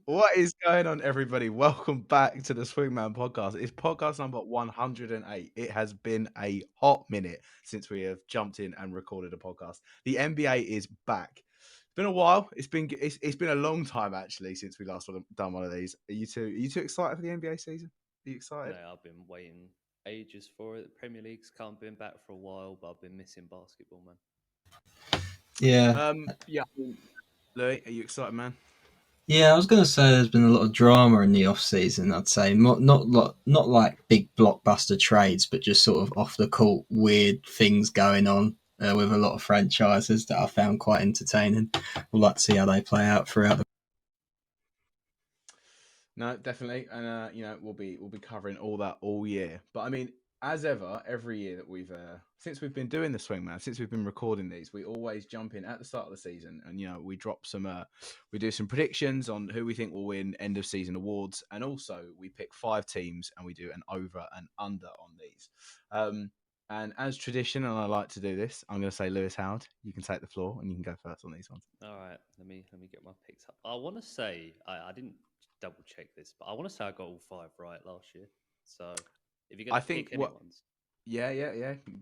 What is going on, everybody? Welcome back to the Swingman podcast. It's podcast number 108. It has been a hot minute since we have jumped in and recorded a podcast. The NBA is back. It's been a while. It's been a long time actually since we last done one of these. Are you two excited for the NBA season? Are you excited? Mate, I've been waiting ages for it. The Premier League's can't been back for a while, but I've been missing basketball, man. Yeah, Yeah. Louis, are you excited, man? yeah. I was going to say there's been a lot of drama in the off season. I'd say not like big blockbuster trades, but just sort of off the court weird things going on with a lot of franchises that I found quite entertaining. We'd like to see how they play out throughout the. No, definitely, and we'll be covering all that all year. But I mean, as ever, every year that we've since we've been doing the Swingman, since we've been recording these, we always jump in at the start of the season, and we drop some, we do some predictions on who we think will win end of season awards, and also we pick 5 teams and we do an over and under on these. And as tradition, and I like to do this, I'm going to say Lewis Howard. You can take the floor and you can go first on these ones. All right, let me get my picks up. I want to say I didn't double check this, but I want to say I got all 5 right last year. So if you're I gonna think pick what anyone's, Yeah,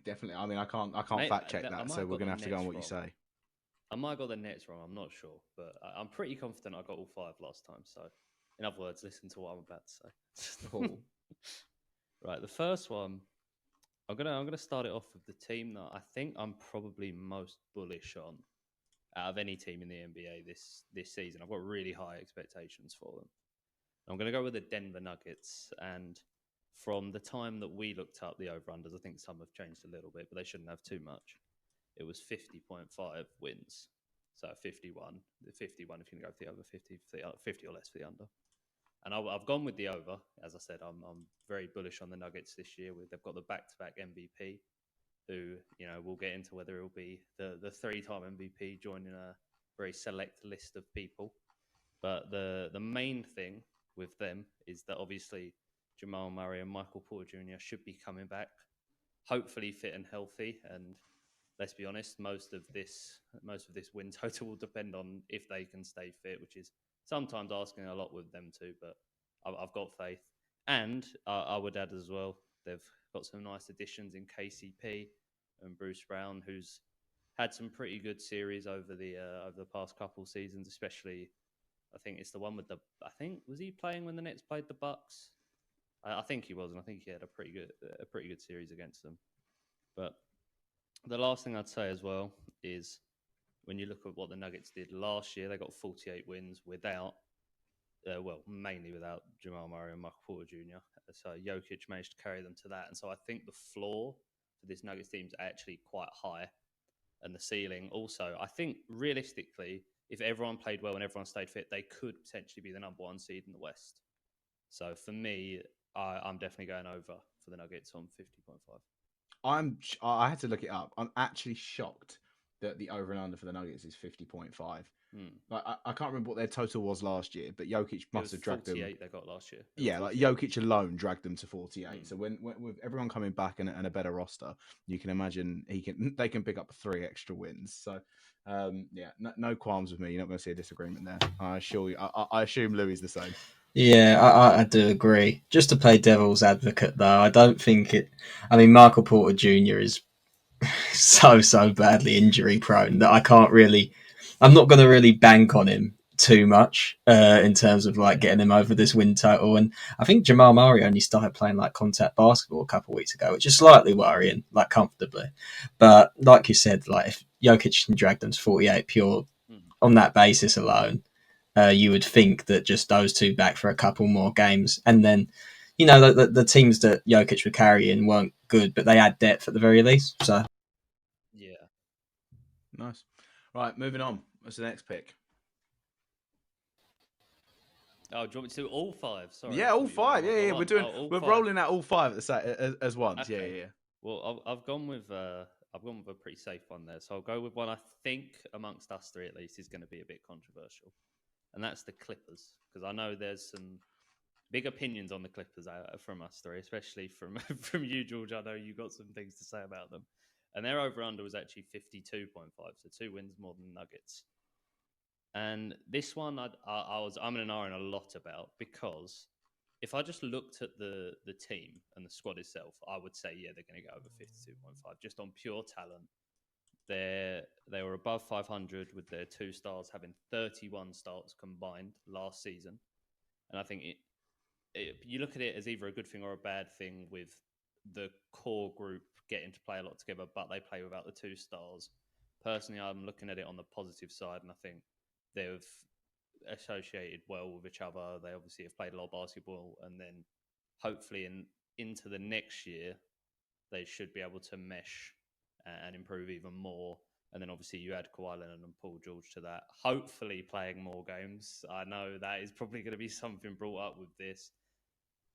definitely. I mean, I can't mate, fact check I that, might so have we're got the gonna have to go on nets what you wrong. say. I might have got the nets wrong. I'm not sure, but I'm pretty confident I got all 5 last time. So, in other words, listen to what I'm about to say. Cool. Right, the first one. I'm gonna start it off with the team that I think I'm probably most bullish on out of any team in the NBA this season. I've got really high expectations for them. I'm gonna go with the Denver Nuggets, and from the time that we looked up the over unders, I think some have changed a little bit, but they shouldn't have too much. It was 50.5 wins, so 51. The 51 if you can go for the over 50, 50 or less for the under. And I've gone with the over. As I said, I'm very bullish on the Nuggets this year. They've got the back-to-back MVP, who we'll get into whether it'll be the 3-time MVP joining a very select list of people. But the main thing with them is that obviously Jamal Murray and Michael Porter Jr. should be coming back, hopefully fit and healthy. And let's be honest, most of this win total will depend on if they can stay fit, which is sometimes asking a lot with them too. But I've got faith, and I would add as well, they've got some nice additions in KCP and Bruce Brown, who's had some pretty good series over the past couple seasons, especially. I think it's the one with the. I think was he playing when the Nets played the Bucks? I think he was, and I think he had a pretty good series against them. But the last thing I'd say as well is when you look at what the Nuggets did last year, they got 48 wins without, mainly without Jamal Murray and Michael Porter Jr. So Jokic managed to carry them to that. And so I think the floor for this Nuggets team is actually quite high. And the ceiling also, I think realistically, if everyone played well and everyone stayed fit, they could potentially be the number 1 seed in the West. So for me, I'm definitely going over for the Nuggets on 50.5. I had to look it up. I'm actually shocked that the over and under for the Nuggets is 50.5. Hmm. Like I can't remember what their total was last year, but Jokic It must was have dragged them. 48 they got last year. They got Yeah, like 48. Jokic alone dragged them to 48. Hmm. So when with everyone coming back and a better roster, you can imagine they can pick up 3 extra wins. So yeah, no qualms with me. You're not going to see a disagreement there. I assure you. I assume Louis is the same. Yeah, I do agree. Just to play devil's advocate, though, I don't think it. I mean, Michael Porter Jr. is so badly injury prone that I can't really. I'm not going to really bank on him too much in terms of like Yeah. getting him over this win total. And I think Jamal Murray only started playing like contact basketball a couple of weeks ago, which is slightly worrying, like comfortably. But like you said, like if Jokic can drag them to 48 pure Hmm. on that basis alone, you would think that just those two back for a couple more games, and then the teams that Jokic were carrying weren't good, but they had depth at the very least. So Yeah. Nice. Right, moving on. What's the next pick? Oh, do you want me to do all 5? Sorry, I Yeah, all thought you were going 5. one Yeah, by yeah. one. Oh, all We're 5. rolling out all 5 at the as once. Yeah, Okay. yeah, Well, I've gone with a pretty safe one there. So I'll go with one I think amongst us 3 at least is going to be a bit controversial, and that's the Clippers, because I know there's some big opinions on the Clippers from us 3, especially from from you, George. I know you got some things to say about them, and their over under was actually 52.5, so 2 wins more than the Nuggets. And this one, I'm in a lot about, because if I just looked at the team and the squad itself, I would say, yeah, they're going to go over 52.5 just on pure talent. They were above 500 with their 2 stars having 31 starts combined last season. And I think you look at it as either a good thing or a bad thing with the core group getting to play a lot together, but they play without the 2 stars. Personally, I'm looking at it on the positive side, and I think they've associated well with each other. They obviously have played a lot of basketball, and then hopefully into the next year, they should be able to mesh and improve even more. And then obviously you add Kawhi Leonard and Paul George to that, hopefully playing more games. I know that is probably going to be something brought up with this.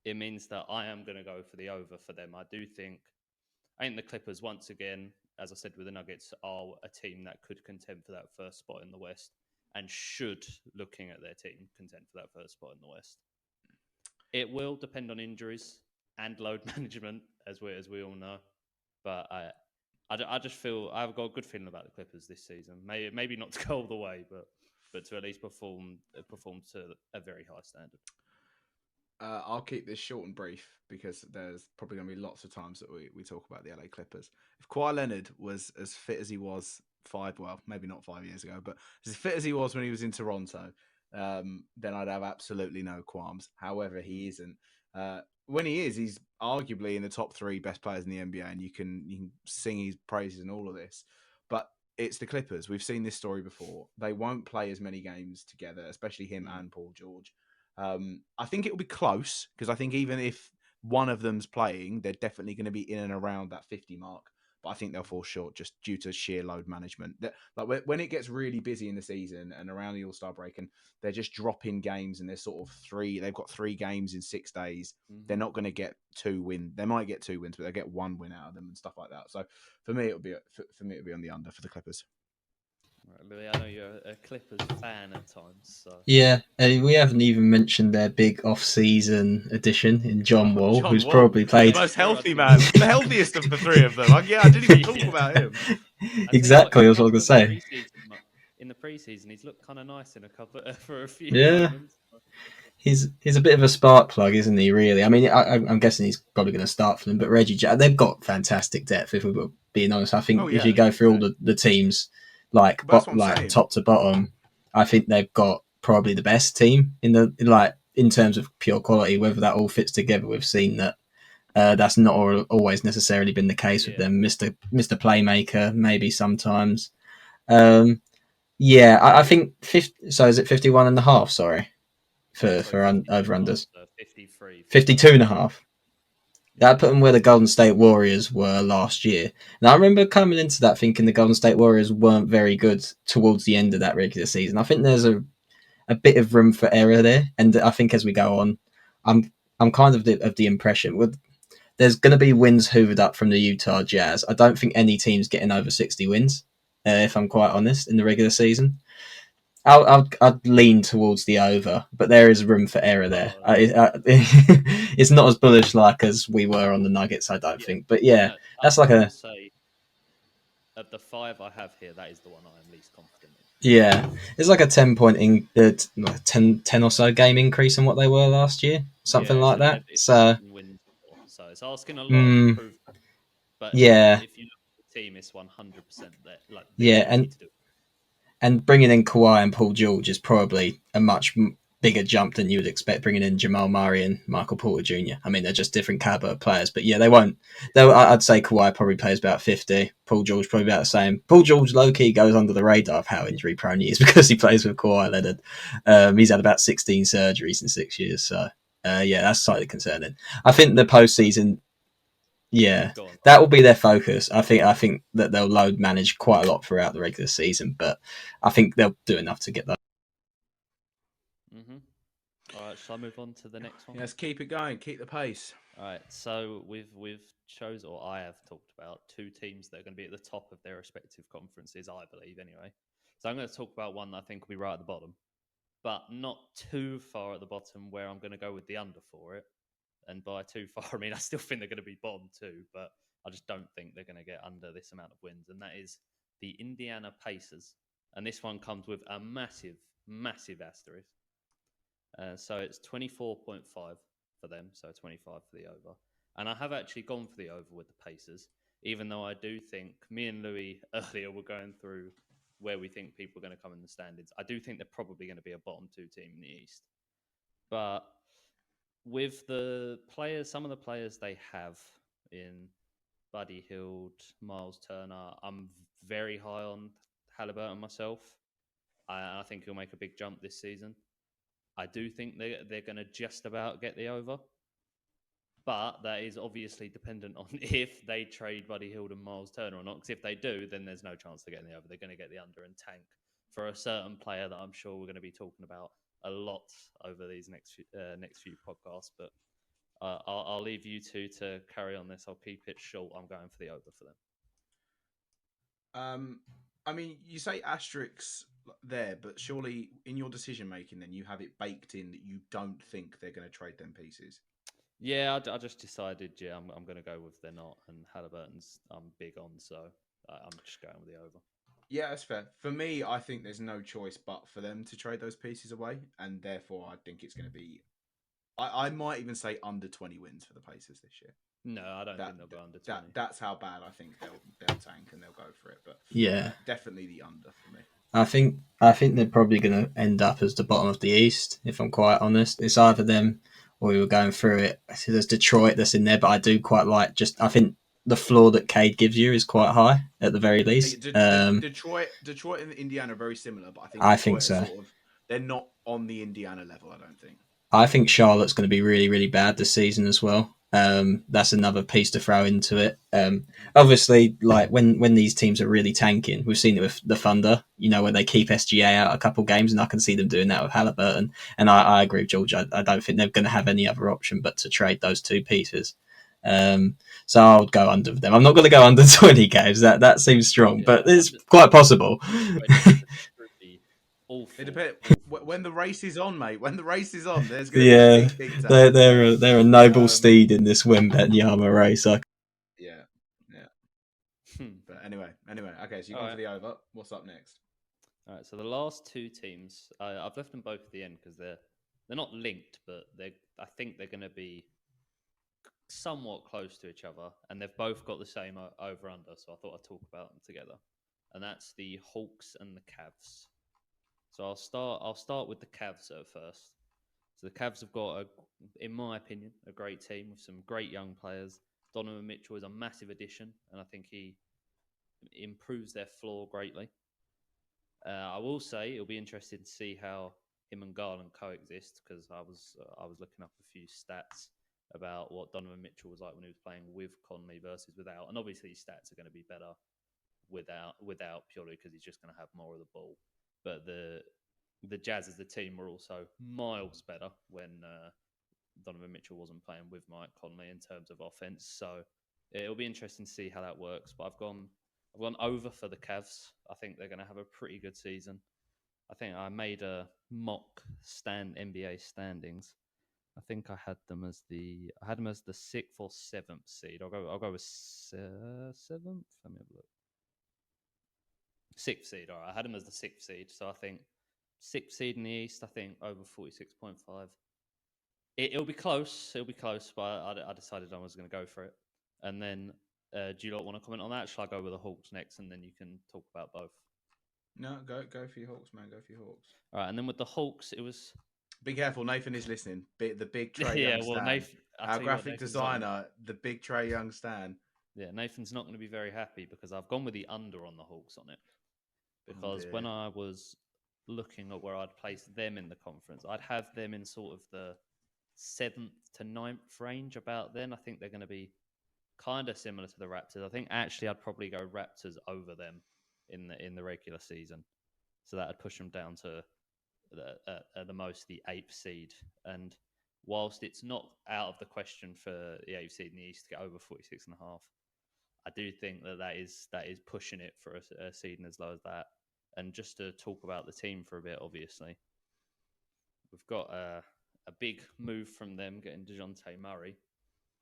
It means that I am going to go for the over for them. I think the Clippers, once again, as I said with the Nuggets, are a team that could contend for that first spot in the West, and should, looking at their team, contend for that first spot in the West. It will depend on injuries and load management, as we all know. But I just feel I've got a good feeling about the Clippers this season. Maybe not to go all the way, but to at least perform to a very high standard. I'll keep this short and brief because there's probably going to be lots of times that we talk about the LA Clippers. If Kawhi Leonard was as fit as he was maybe not 5 years ago, but as fit as he was when he was in Toronto, then I'd have absolutely no qualms. However, he isn't. When he is, he's arguably in the top 3 best players in the NBA, and you can sing his praises and all of this. But it's the Clippers. We've seen this story before. They won't play as many games together, especially him and Paul George. I think it will be close, because I think even if one of them's playing, they're definitely going to be in and around that 50 mark. But I think they'll fall short just due to sheer load management. Like when it gets really busy in the season and around the All-Star break, and they're just dropping games, and they're sort of they've got 3 games in 6 days. Mm-hmm. They're not going to get 2 wins. They might get 2 wins, but they'll get 1 win out of them and stuff like that. So for me, it'll be on the under for the Clippers. Right, Louis, I know you're a Clippers fan at times. So. Yeah, we haven't even mentioned their big off-season addition in John Wall, who's probably played... The most healthy man. The healthiest of the 3 of them. I didn't even talk about him. Exactly, that's what I was going to say. In the preseason, he's looked kind of nice in a couple for a few moments. He's a bit of a spark plug, isn't he, really? I mean, I'm guessing he's probably going to start for them, but Reggie Jackson, they've got fantastic depth, if we're being honest. I think if you go through all the teams... like top to bottom, I think they've got probably the best team in terms of pure quality. Whether that all fits together, we've seen that that's not always necessarily been the case with them. Mr. Playmaker, maybe sometimes. I think 50, so is it 51.5? Sorry, for over unders. 53, 52.5. That put them where the Golden State Warriors were last year. Now, I remember coming into that thinking the Golden State Warriors weren't very good towards the end of that regular season. I think there's a bit of room for error there, and I think as we go on, I'm kind of the impression there's going to be wins hoovered up from the Utah Jazz. I don't think any team's getting over 60 wins, if I'm quite honest, in the regular season. I'd lean towards the over, but there is room for error there. It's not as bullish as we were on the Nuggets, I don't think. But that's like a... say, of the 5 I have here, that is the one I am least confident in. Yeah, it's like a 10 point 10 or so game increase on what they were last year, something like that. So it's asking a lot of improvement. But if you look at the team, it's 100% that and bringing in Kawhi and Paul George is probably a much bigger jump than you would expect bringing in Jamal Murray and Michael Porter Jr. I mean, they're just different caliber of players, but they won't. I'd say Kawhi probably plays about 50. Paul George probably about the same. Paul George low-key goes under the radar of how injury prone he is because he plays with Kawhi Leonard. He's had about 16 surgeries in 6 years, so that's slightly concerning. I think the postseason, that will be their focus. I think that they'll load manage quite a lot throughout the regular season, but I think they'll do enough to get that. Mm-hmm. All right, shall I move on to the next one? Yes, keep it going. Keep the pace. All right, so we've chosen, or I have talked about 2 teams that are going to be at the top of their respective conferences, I believe, anyway. So I'm going to talk about one that I think will be right at the bottom, but not too far at the bottom where I'm going to go with the under for it. And by too far, I mean, I still think they're going to be bottom 2, but I just don't think they're going to get under this amount of wins. And that is the Indiana Pacers. And this one comes with a massive massive asterisk. So it's 24.5 for them, so 25 for the over. And I have actually gone for the over with the Pacers, even though I do think me and Louis earlier were going through where we think people are going to come in the standings. I do think they're probably going to be a bottom 2 team in the East. But with the players, some of the players they have in Buddy Hield, Miles Turner, I'm very high on Halliburton myself. I think he'll make a big jump this season. I do think they're going to just about get the over. But that is obviously dependent on if they trade Buddy Hield and Miles Turner or not. Because if they do, then there's no chance they're getting the over. They're going to get the under and tank for a certain player that I'm sure we're going to be talking about a lot over these next few podcasts. But I'll leave you two to carry on this. I'll keep it short. I'm going for the over for them. I mean, you say asterisks there, but surely in your decision making, then you have it baked in that you don't think they're going to trade them pieces. Yeah, I just decided. Yeah, I'm going to go with they're not, and Halliburton's I'm big on, so I'm just going with the over. Yeah, that's fair. For me, I think there's no choice but for them to trade those pieces away, and therefore I think it's going to be. I might even say under 20 wins for the Pacers this year. No, I don't think they'll go under 20. That's how bad I think they'll tank and they'll go for it. But Yeah, definitely the under for me. I think they're probably going to end up as the bottom of the East. If I'm quite honest, it's either them or we were going through it. There's Detroit that's in there, but I do quite like. I think the floor that Cade gives you is quite high at the very least. Detroit and Indiana are very similar, but I think so. They're not on the Indiana level. I don't think. I think Charlotte's going to be really, really bad this season as well. That's another piece to throw into it. Obviously, like when these teams are really tanking, we've seen it with the Thunder, where they keep SGA out a couple games, and I can see them doing that with Halliburton. And I agree with George. I don't think they're going to have any other option but to trade those two pieces. So I'll go under them. I'm not going to go under 20 games. That seems strong, but it's quite possible. It depends. When the race is on, mate. When the race is on, there's going to be big tank. They're a noble steed in this WinBet Yama race. Yeah. But anyway. Okay, so you've gone for the over. What's up next? All right. So the last two teams, I've left them both at the end because they're not linked, but I think they're going to be somewhat close to each other, and they've both got the same over under. So I thought I'd talk about them together, and that's the Hawks and the Cavs. So I'll start with the Cavs at first. So the Cavs have got, in my opinion, a great team with some great young players. Donovan Mitchell is a massive addition, and I think he improves their floor greatly. I will say it'll be interesting to see how him and Garland coexist, because I was looking up a few stats about what Donovan Mitchell was like when he was playing with Conley versus without, and obviously his stats are going to be better without purely because he's just going to have more of the ball. But the Jazz as the team were also miles better when Donovan Mitchell wasn't playing with Mike Conley in terms of offense. So it'll be interesting to see how that works. But I've gone over for the Cavs. I think they're going to have a pretty good season. I think I made a mock NBA standings. I think I had them as the 6th or 7th seed. I'll go with 7th. Let me have a look. 6th seed. All right, I had them as the 6th seed. So I think 6th seed in the East. I think over 46.5. It'll be close. But I decided I was going to go for it. And then, do you lot want to comment on that? Shall I go with the Hawks next, and then you can talk about both? No, go for your Hawks, man. Go for your Hawks. All right, and then with the Hawks, it was. Be careful, Nathan is listening. The big Trae Young stan. Nathan, our graphic designer, the big Trae Young stan. Yeah, Nathan's not going to be very happy because I've gone with the under on the Hawks on it. Because when I was looking at where I'd place them in the conference, I'd have them in sort of the 7th to 9th range about then. I think they're going to be kind of similar to the Raptors. I think actually I'd probably go Raptors over them in the regular season. So that would push them down to the most the 8th seed. And whilst it's not out of the question for the 8th seed in the East to get over 46.5, I do think that is pushing it for a seeding as low as that. And just to talk about the team for a bit, obviously, we've got a big move from them getting DeJounte Murray.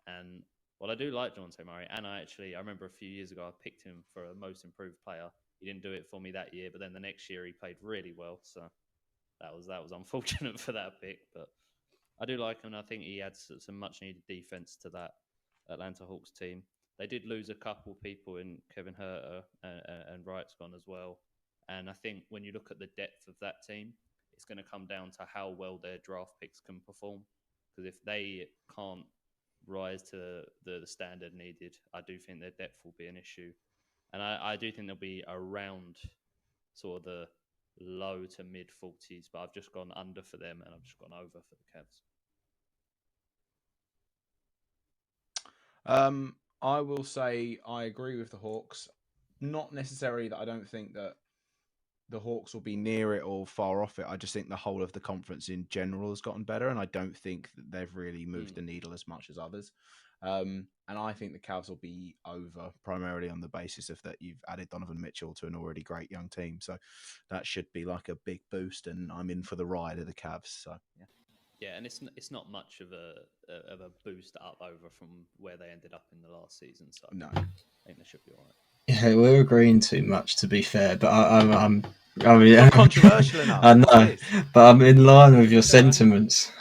And while I do like DeJounte Murray, and I remember a few years ago I picked him for a most improved player. He didn't do it for me that year, but then the next year he played really well. So that was unfortunate for that pick. But I do like him. And I think he adds some much needed defense to that Atlanta Hawks team. They did lose a couple people in Kevin Herter and Wright's gone as well. And I think when you look at the depth of that team, it's going to come down to how well their draft picks can perform. Because if they can't rise to the standard needed, I do think their depth will be an issue. And I do think they'll be around sort of the low to mid 40s, but I've just gone under for them and I've just gone over for the Cavs. I will say I agree with the Hawks. Not necessarily that I don't think that the Hawks will be near it or far off it. I just think the whole of the conference in general has gotten better, and I don't think that they've really moved the needle as much as others. And I think the Cavs will be over primarily on the basis of that you've added Donovan Mitchell to an already great young team. So that should be like a big boost, and I'm in for the ride of the Cavs. So yeah. Yeah, and it's not much of a boost up over from where they ended up in the last season. So no, I think they should be all right. Yeah, we're agreeing too much, to be fair. But I mean, not controversial enough. I know, but I'm in line with your sentiments.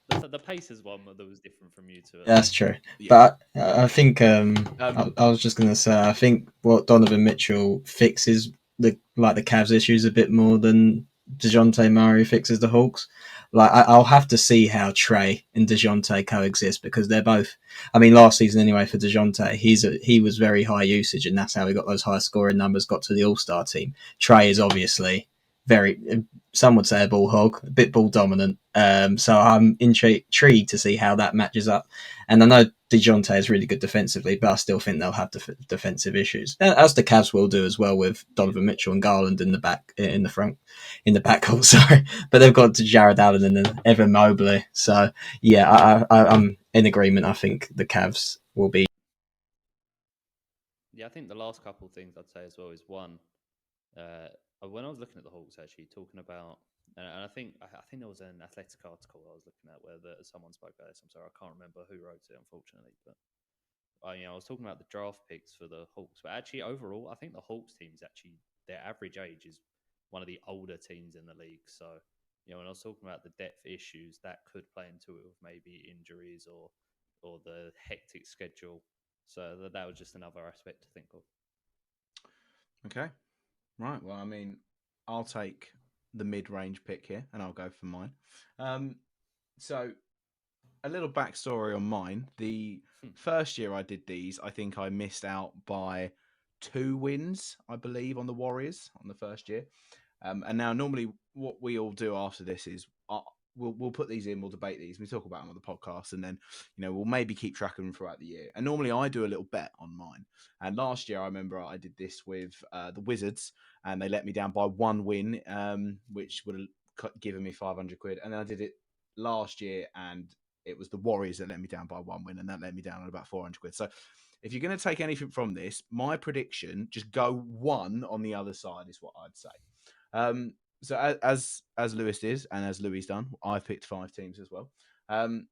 The Pacers one that was different from you two. That's true. Yeah. But I think I was just going to say, I think what Donovan Mitchell fixes the Cavs issues a bit more than DeJounte Murray fixes the Hawks. Like I'll have to see how Trey and DeJounte coexist, because they're both. I mean, last season anyway for DeJounte, he was very high usage, and that's how he got those high scoring numbers, got to the All-Star team. Trey is obviously very, some would say, a ball hog, a bit ball dominant. So I'm intrigued to see how that matches up. And I know DeJounte is really good defensively, but I still think they'll have defensive issues, as the Cavs will do as well, with Donovan Mitchell and Garland in the backcourt. Sorry, but they've got Jared Allen and then Evan Mobley. So yeah, I'm in agreement. I think the Cavs will be. Yeah, I think the last couple of things I'd say as well is one. When I was looking at the Hawks, actually talking about, and I think there was an Athletic article I was looking at where someone spoke about this. I'm sorry, I can't remember who wrote it, unfortunately, but I was talking about the draft picks for the Hawks. But actually, overall, I think the Hawks team is actually, their average age is one of the older teams in the league. So, when I was talking about the depth issues, that could play into it with maybe injuries or the hectic schedule. So that was just another aspect to think of. Okay. Right. Well, I mean, I'll take the mid-range pick here, and I'll go for mine. So, a little backstory on mine. The first year I did these, I think I missed out by 2 wins, I believe, on the Warriors on the first year. And now, normally, what we all do after this is we'll put these in, we'll debate these, we talk about them on the podcast, and then we'll maybe keep track of them throughout the year. And normally, I do a little bet on mine. And last year, I remember I did this with the Wizards, and they let me down by 1 win, which would have given me 500 quid. And then I did it last year, and it was the Warriors that let me down by 1 win, and that let me down on about 400 quid. So if you're going to take anything from this, my prediction, just go 1 on the other side is what I'd say. So as Lewis did, and as Louis done, I've picked 5 teams as well. And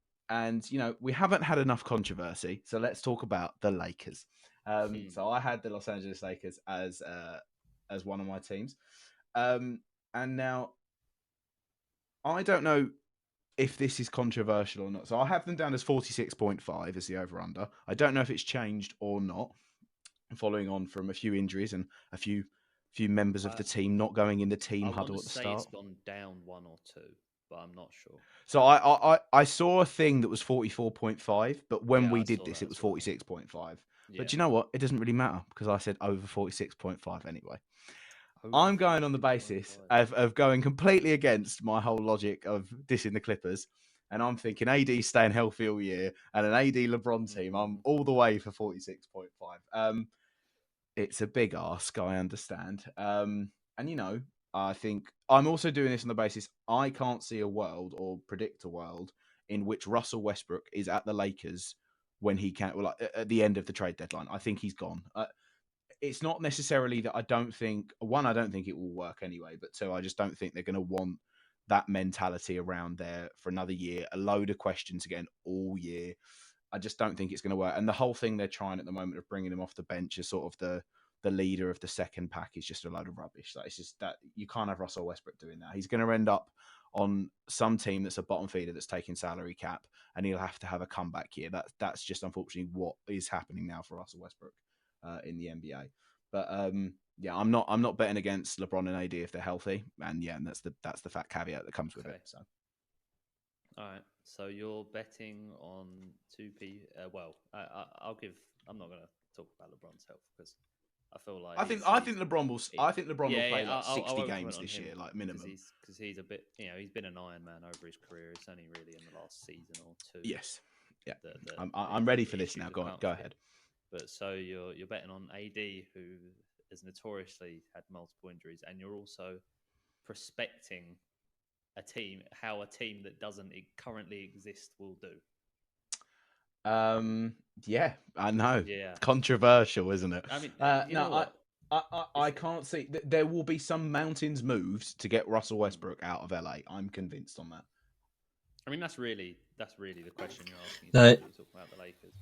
we haven't had enough controversy, so let's talk about the Lakers. So I had the Los Angeles Lakers as one of my teams, and now I don't know if this is controversial or not. So I have them down as 46.5 as the over-under. I don't know if it's changed or not, following on from a few injuries and a few members of the team not going in the team huddle at the start. It's gone down 1 or 2, but I'm not sure. So I saw a thing that was 44.5, but when we did this, it was 46.5. Yeah. But do you know what? It doesn't really matter, because I said over 46.5 anyway. I'm going on the basis of going completely against my whole logic of dissing the Clippers. And I'm thinking AD staying healthy all year and an AD LeBron team. I'm all the way for 46.5. It's a big ask, I understand. And, I think I'm also doing this on the basis I can't see a world or predict a world in which Russell Westbrook is at the Lakers when he can, at the end of the trade deadline. I think he's gone. It's not necessarily that I don't think it will work anyway, but 2, I just don't think they're going to want that mentality around there for another year. A load of questions again all year. I just don't think it's going to work. And the whole thing they're trying at the moment of bringing him off the bench is sort of the leader of the second pack is just a load of rubbish. Like, it's just that you can't have Russell Westbrook doing that. He's going to end up on some team that's a bottom feeder that's taking salary cap, and he'll have to have a comeback year. That's just unfortunately what is happening now for Russell Westbrook in the NBA. But yeah, I'm not betting against LeBron and AD if they're healthy, and yeah, and that's the fat caveat that comes with it. So, all right, so you're betting on 2P. Well, I'm not going to talk about LeBron's health because I feel like I think LeBron will play like 60 games this year, like minimum. Because he's a bit, he's been an Iron Man over his career. It's only really in the last season or two. Yes, yeah. I'm ready for this now. Go ahead. But so you're betting on AD, who has notoriously had multiple injuries, and you're also prospecting how a team that doesn't currently exist will do. Yeah, I know. Yeah, controversial, isn't it? I mean, I can't see. There will be some mountains moved to get Russell Westbrook out of LA. I'm convinced on that. I mean, that's really the question you're asking. No. You're talking about the Lakers.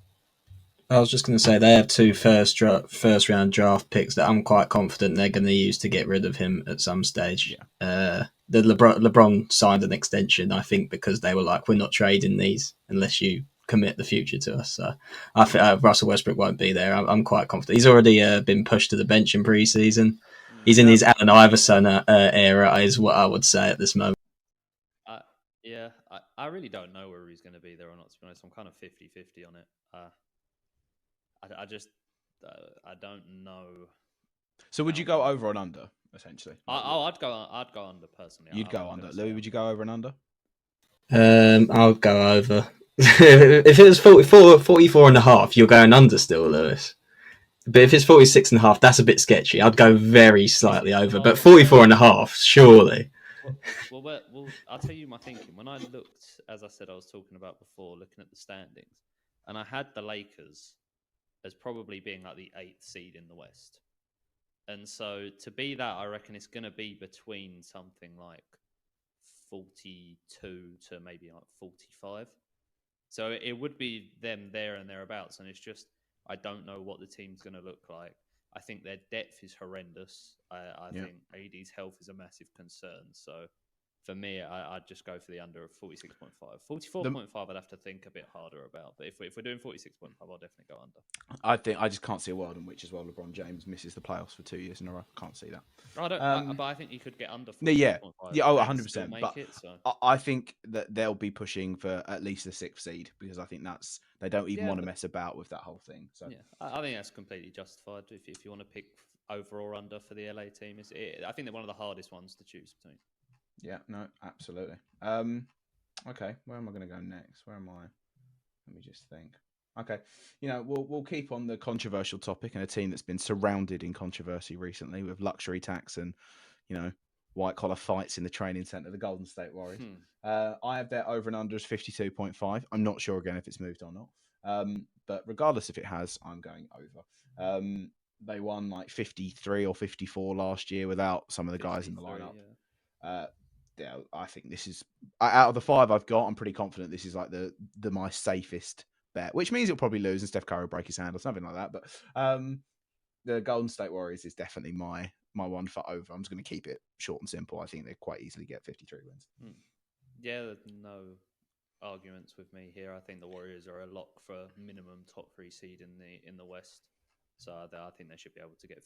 I was just going to say they have two first round draft picks that I'm quite confident they're going to use to get rid of him at some stage. Yeah. The LeBron signed an extension, I think, because they were like, we're not trading these unless you commit the future to us. So I think Russell Westbrook won't be there. I'm quite confident. He's already been pushed to the bench in pre-season. He's in his Allen Iverson era, is what I would say at this moment. I really don't know whether he's going to be there or not, to be honest. I'm kind of 50-50 on it. I don't know. So would you go over and under, essentially? I'd go under personally. You'd go under. Louis, would you go over and under? I'll go over. If it was 44 and a half, you're going under still, Lewis. But if it's 46 and a half, that's a bit sketchy. I'd go very slightly over, but 44 and a half, surely. Well, I'll tell you my thinking. When I looked, as I said, I was talking about before, looking at the standings, and I had the Lakers as probably being like the 8th seed in the West. And so to be that, I reckon it's going to be between something like 42 to maybe like 45. So it would be them there and thereabouts. And it's just, I don't know what the team's going to look like. I think their depth is horrendous. I think AD's health is a massive concern. So for me, I'd just go for the under of 46.5. 44.5, I'd have to think a bit harder about. But if we're doing 46.5, I'll definitely go under. I just can't see a world in which as well LeBron James misses the playoffs for 2 years in a row. Can't see that. But I think you could get under 46.5. Yeah, 100%. But I think that they'll be pushing for at least the 6th seed because I think they don't even want to mess about with that whole thing. So yeah, I think that's completely justified. If you want to pick over or under for the LA team, I think they're one of the hardest ones to choose between. Yeah, no, absolutely. Okay, where am I going to go next? Where am I? Let me just think. Okay, we'll keep on the controversial topic and a team that's been surrounded in controversy recently with luxury tax and, white collar fights in the training center, the Golden State Warriors. I have their over and under as 52.5. I'm not sure again if it's moved or not. But regardless if it has, I'm going over. They won like 53 or 54 last year without some of the guys in the lineup. Yeah, I think this is out of the 5 I've got. I'm pretty confident this is like my safest bet, which means it'll probably lose and Steph Curry will break his hand or something like that. But the Golden State Warriors is definitely my one for over. I'm just going to keep it short and simple. I think they quite easily get 53 wins. Yeah, there's no arguments with me here. I think the Warriors are a lock for minimum top 3 seed in the West. So I think they should be able to get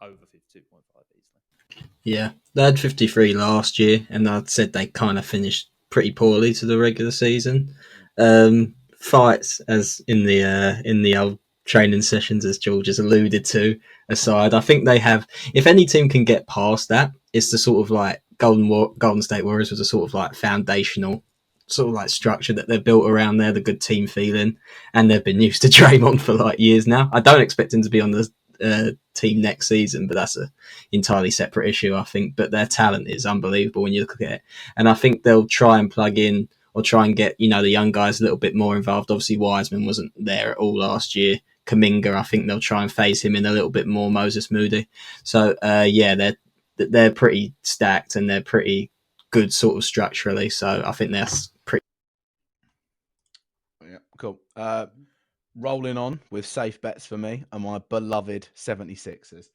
over 52.5 easily. Yeah, they had 53 last year, and I said they kind of finished pretty poorly to the regular season. Fights, as in the old training sessions, as George has alluded to, aside, I think they have. If any team can get past that, it's the sort of like Golden State Warriors was a sort of like foundational sort of like structure that they've built around there, the good team feeling, and they've been used to Draymond for like years now. I don't expect him to be on the team next season, but that's an entirely separate issue, I think. But their talent is unbelievable when you look at it, and I think they'll try and plug in or try and get the young guys a little bit more involved. Obviously, Wiseman wasn't there at all last year. Kuminga, I think they'll try and phase him in a little bit more. Moses Moody, so they're pretty stacked and they're pretty good sort of structurally. So I think that's pretty. Yeah, cool. rolling on with safe bets for me are my beloved 76ers.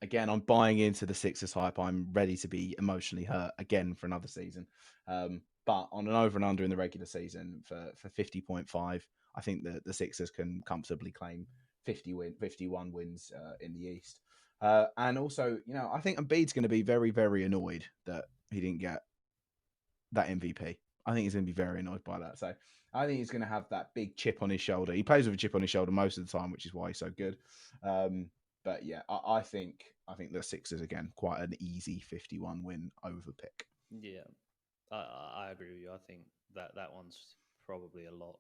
Again, I'm buying into the Sixers hype. I'm ready to be emotionally hurt again for another season. But on an over and under in the regular season for 50.5, I think that the Sixers can comfortably claim 51 wins in the East. And also, I think Embiid's going to be very, very annoyed that he didn't get that MVP. I think he's going to be very annoyed by that. So I think he's going to have that big chip on his shoulder. He plays with a chip on his shoulder most of the time, which is why he's so good. But yeah, I think the Sixers again quite an easy 51 win over pick. Yeah, I agree with you. I think that one's probably a lock.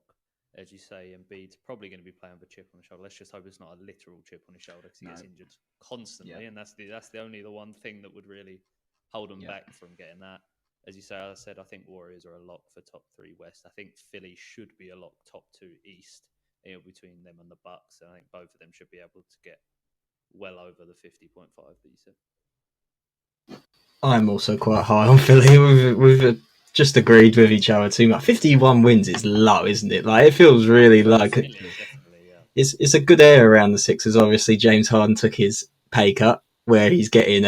As you say, Embiid's probably going to be playing with a chip on the shoulder. Let's just hope it's not a literal chip on his shoulder because he gets injured constantly, and that's the one thing that would really hold him back from getting that. As you say, I think Warriors are a lock for top 3 West. I think Philly should be a lock top 2 East. Between them and the Bucks, I think both of them should be able to get well over the 50.5 that you said. I'm also quite high on Philly. We've just agreed with each other too much. 51 wins is low, isn't it? Like, it feels really low. It's a good air around the Sixers. Obviously, James Harden took his pay cut where he's getting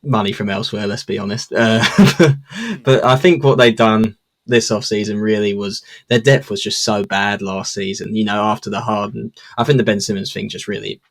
money from elsewhere, let's be honest. But I think what they've done this offseason really was their depth was just so bad last season. After the Harden, I think the Ben Simmons thing just really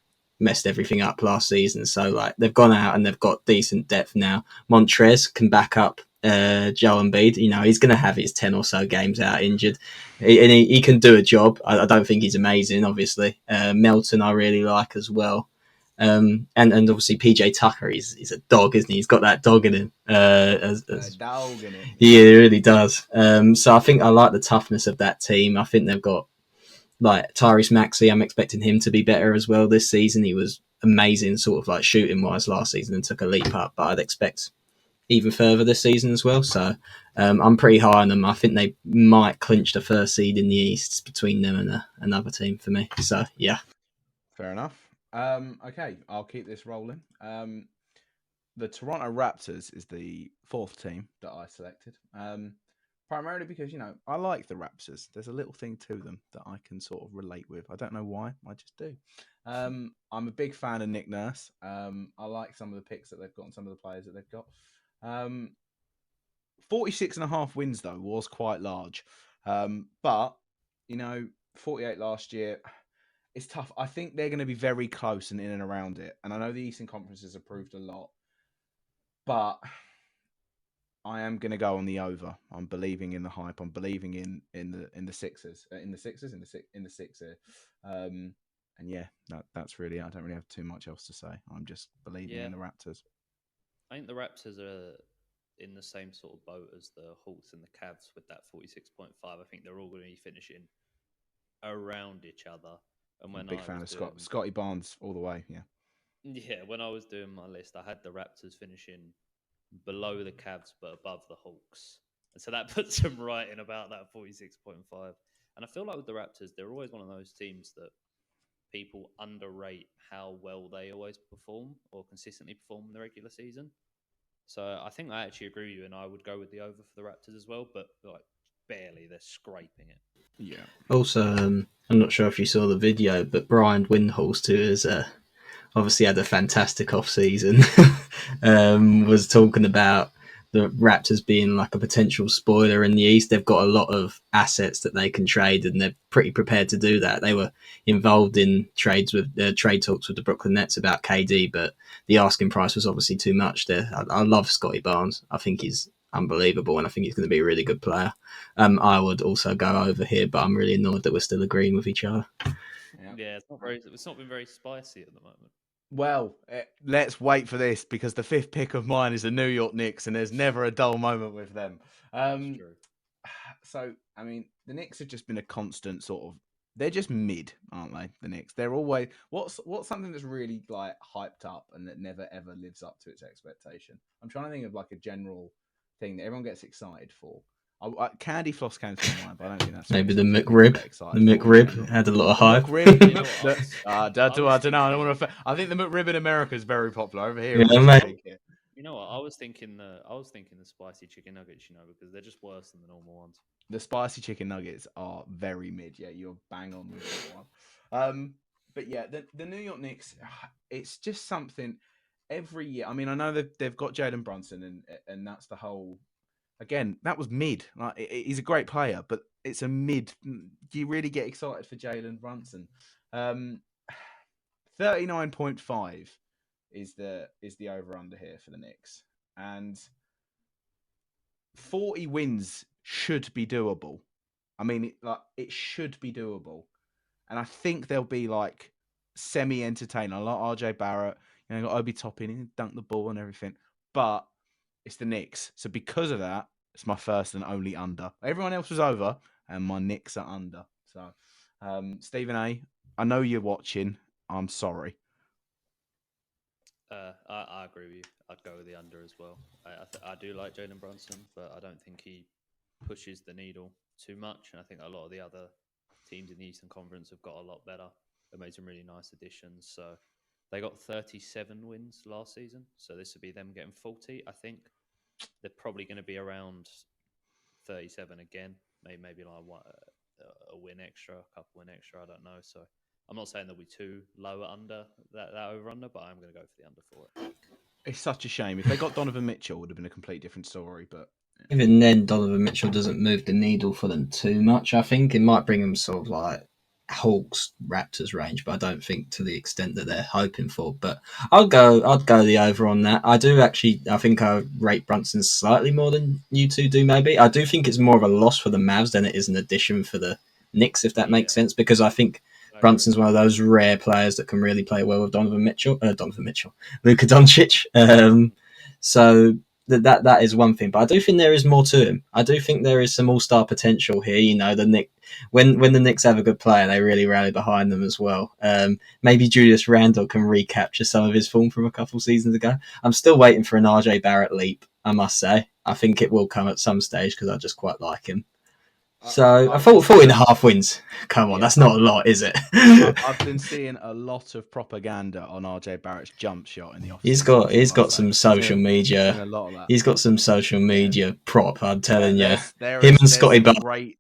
messed everything up last season. So like they've gone out and they've got decent depth now. Montrez can back up Joel Embiid. He's going to have his 10 or so games out injured. He can do a job. I don't think he's amazing, obviously. Melton I really like as well. And obviously PJ Tucker, he's a dog, isn't he? He's got that dog in him. Dog in it. Yeah, he really does. So I think I like the toughness of that team. I think they've got like Tyrese Maxey. I'm expecting him to be better as well this season. He was amazing, sort of like shooting wise last season and took a leap up, but I'd expect even further this season as well. So I'm pretty high on them. I think they might clinch the first seed in the East between them and another team for me. So yeah. Fair enough. Okay, I'll keep this rolling. The Toronto Raptors is the 4th team that I selected. Primarily because, I like the Raptors. There's a little thing to them that I can sort of relate with. I don't know why, I just do. I'm a big fan of Nick Nurse. I like some of the picks that they've got and some of the players that they've got. 46.5 wins, though, was quite large. But, 48 last year, it's tough. I think they're going to be very close and in and around it. And I know the Eastern Conference has improved a lot. But I am going to go on the over. I'm believing in the hype. I'm believing in the Sixers. In the Sixer. And yeah, that's really. I don't really have too much else to say. I'm just believing in the Raptors. I think the Raptors are in the same sort of boat as the Hawks and the Cavs with that 46.5. I think they're all going to be finishing around each other. And when big fan of Scotty Barnes all the way. Yeah, when I was doing my list, I had the Raptors finishing below the Cavs but above the Hawks, and so that puts them right in about that 46.5. And I feel like with the Raptors, they're always one of those teams that people underrate how well they always perform or consistently perform in the regular season. So I think I actually agree with you, and I would go with the over for the Raptors as well, but like barely, they're scraping it. Yeah. Also, I'm not sure if you saw the video, but Brian Windhorst, who has obviously had a fantastic off-season, was talking about the Raptors being like a potential spoiler in the East. They've got a lot of assets that they can trade, and they're pretty prepared to do that. They were involved in trade talks with the Brooklyn Nets about KD, but the asking price was obviously too much there. I love Scotty Barnes. I think he's unbelievable, and I think he's going to be a really good player. I would also go over here, but I'm really annoyed that we're still agreeing with each other. Yeah, it's not been very spicy at the moment. Well, let's wait for this because the 5th pick of mine is the New York Knicks, and there's never a dull moment with them. That's true. So, I mean, the Knicks have just been a constant sort of. They're just mid, aren't they? The Knicks. They're always what's something that's really like hyped up and that never ever lives up to its expectation. I'm trying to think of like a general thing that everyone gets excited for. Candy floss came to my mind, but I don't think that's maybe the McRib. The McRib had a lot of hype. I don't know. I think the McRib in America is very popular over here. Yeah, You know what? I was thinking the spicy chicken nuggets, because they're just worse than the normal ones. The spicy chicken nuggets are very mid. Yeah, you're bang on with that one. But yeah, the New York Knicks, it's just something every year. I mean, I know they've got Jalen Brunson, and that's the whole. Again, that was mid. Like, he's a great player, but it's a mid. Do you really get excited for Jalen Brunson? 39.5 is the over under here for the Knicks, and 40 wins should be doable. I mean, it should be doable, and I think they'll be like semi-entertaining. I like RJ Barrett, got Obi Toppin, he dunk the ball and everything, but it's the Knicks, so because of that, it's my first and only under. Everyone else was over, and my Knicks are under. So, Stephen A, I know you're watching. I'm sorry. I agree with you. I'd go with the under as well. I do like Jalen Brunson, but I don't think he pushes the needle too much. And I think a lot of the other teams in the Eastern Conference have got a lot better. They made some really nice additions. So they got 37 wins last season. So this would be them getting 40. I think they're probably going to be around 37 again. Maybe like a win extra, a couple win extra. I don't know. So I'm not saying there'll be too lower under that over under, but I'm going to go for the under for it. It's such a shame. If they got Donovan Mitchell, it would have been a completely different story. But Even then, Donovan Mitchell doesn't move the needle for them too much. I think it might bring them sort of like Hawks Raptors range, but I don't think to the extent that they're hoping for. But I'd go the over on that. I do actually. I think I rate Brunson slightly more than you two do. Maybe I do think it's more of a loss for the Mavs than it is an addition for the Knicks, if that makes sense. Because I think Brunson's one of those rare players that can really play well with Donovan Mitchell, Luka Doncic. So that is one thing, but I do think there is more to him. I do think there is some all-star potential here. The Knicks, when the Knicks have a good player, they really rally behind them as well. Maybe Julius Randle can recapture some of his form from a couple seasons ago. I'm still waiting for an RJ Barrett leap, I must say. I think it will come at some stage because I just quite like him. So I thought 40.5 wins. Come on, that's not a lot, is it? I've been seeing a lot of propaganda on RJ Barrett's jump shot in the office. He's got some social media. A lot of that. He's got some social media prop. I'm telling you, him and Scotty Barnes.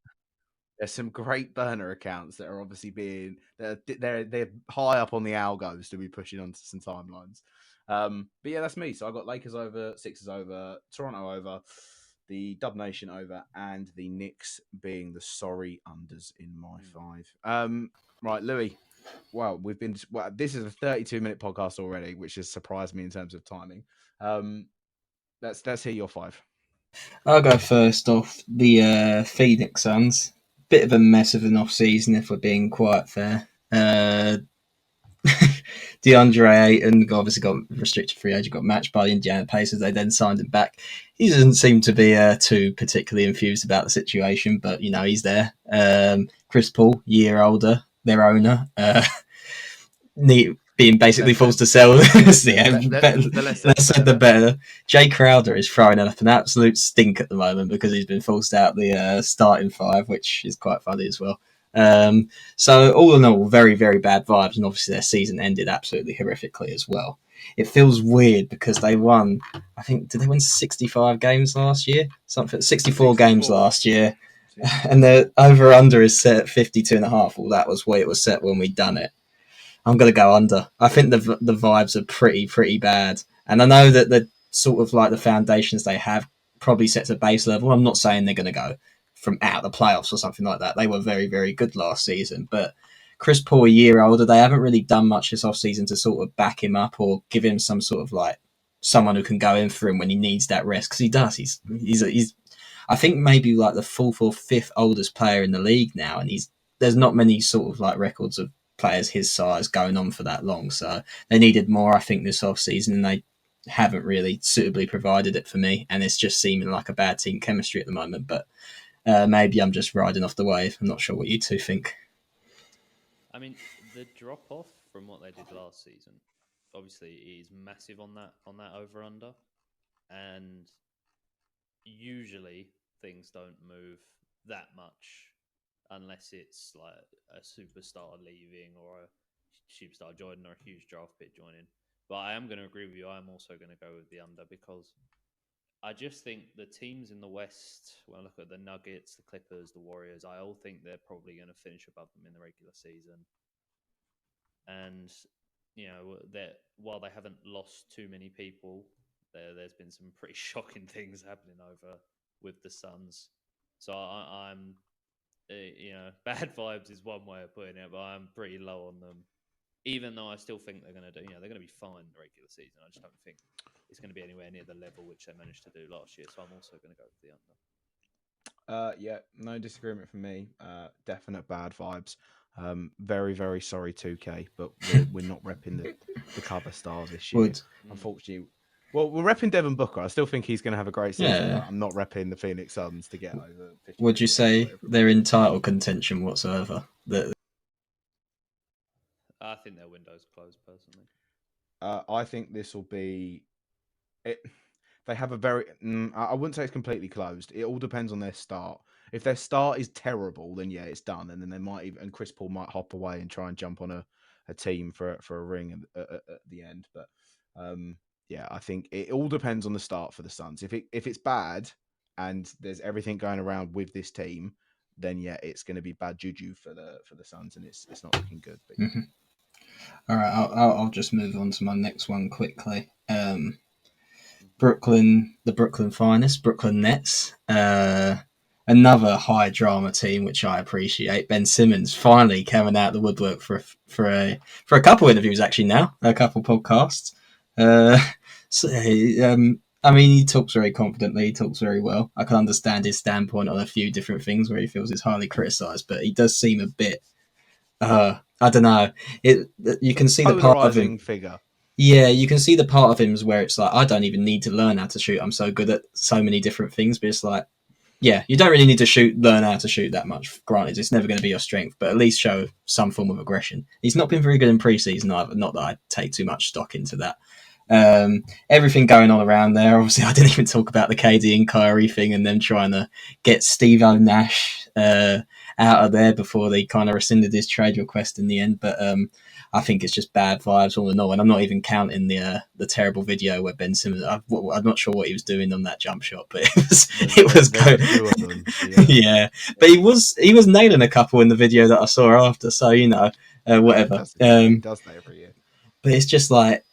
There's some great burner accounts that are obviously they're high up on the algos to be pushing onto some timelines. But yeah, that's me. So I got Lakers over, Sixers over, Toronto over, the Dub Nation over, and the Knicks being the sorry unders in my 5. Right, Louis. Wow, this is a 32-minute podcast already, which has surprised me in terms of timing. Let's hear your 5. I'll go first off. The Phoenix Suns. Bit of a mess of an off-season, if we're being quite fair. DeAndre Ayton obviously got restricted free agent, got matched by the Indiana Pacers. They then signed him back. He doesn't seem to be too particularly enthused about the situation, but he's there. Chris Paul, year older, their owner, being basically forced to sell. Less said, the better. Jay Crowder is throwing up an absolute stink at the moment because he's been forced out the starting 5, which is quite funny as well. So all in all, very, very bad vibes, and obviously their season ended absolutely horrifically as well. It feels weird because they won, I think, did they win 65 games last year? 64 games last year. And the over-under is set at 52.5. Well, that was where it was set when we done it. I'm going to go under. I think the vibes are pretty bad. And I know that the sort of like the foundations they have probably sets a base level. I'm not saying they're going to go from out the playoffs or something like that. They were very, very good last season. But Chris Paul, a year older, they haven't really done much this offseason to sort of back him up or give him some sort of like someone who can go in for him when he needs that rest. Because he does. He's I think maybe like the 4th or 5th oldest player in the league now. And there's not many sort of like records of players his size going on for that long. So they needed more, I think, this offseason, and they haven't really suitably provided it for me. And it's just seeming like a bad team chemistry at the moment. But maybe I'm just riding off the wave. I'm not sure what you two think. I mean, the drop off from what they did last season, obviously, is massive on that over under, and usually things don't move that much unless it's like a superstar leaving or a superstar joining or a huge draft pick joining. But I am going to agree with you. I'm also going to go with the under because I just think the teams in the West, when I look at the Nuggets, the Clippers, the Warriors, I all think they're probably going to finish above them in the regular season. And, that while they haven't lost too many people, there's been some pretty shocking things happening over with the Suns. So I'm, bad vibes is one way of putting it, but I'm pretty low on them. Even though I still think they're going to do, they're going to be fine in the regular season. I just don't think it's going to be anywhere near the level which they managed to do last year. So I'm also going to go with the under. Yeah, no disagreement from me. Definite bad vibes. Very, very sorry, 2K, but we're not repping the cover star this year. Unfortunately, well, we're repping Devin Booker. I still think he's going to have a great season, but I'm not repping the Phoenix Suns to get over 50. Would you say they're in title contention whatsoever? I think their window's closed, personally. I think this will be it. They have a very. I wouldn't say it's completely closed. It all depends on their start. If their start is terrible, then yeah, it's done, and then they might even, and Chris Paul might hop away and try and jump on a team for a ring at the end. But yeah, I think it all depends on the start for the Suns. If it's bad and there's everything going around with this team, then yeah, it's going to be bad juju for the Suns, and it's not looking good. But yeah. All right, I'll just move on to my next one quickly. The Brooklyn Finest, Brooklyn Nets. Another high drama team, which I appreciate. Ben Simmons finally coming out of the woodwork for a couple interviews actually now, a couple podcasts. I mean, he talks very confidently. He talks very well. I can understand his standpoint on a few different things where he feels it's highly criticised, but he does seem a bit. I don't know. You can see the part of him. Figure. Yeah, you can see the part of him where it's like, I don't even need to learn how to shoot. I'm so good at so many different things. But it's like, yeah, you don't really need to learn how to shoot that much. Granted, it's never going to be your strength, but at least show some form of aggression. He's not been very good in preseason either. Not that I take too much stock into that. Everything going on around there. Obviously, I didn't even talk about the KD and Kyrie thing and them trying to get Steve Nash out of there before they kind of rescinded his trade request in the end. But I think it's just bad vibes all in all, and I'm not even counting the terrible video where Ben Simmons. I'm not sure what he was doing on that jump shot, but it was good. Yeah, but he was nailing a couple in the video that I saw after. So whatever. He does that every year. But it's just like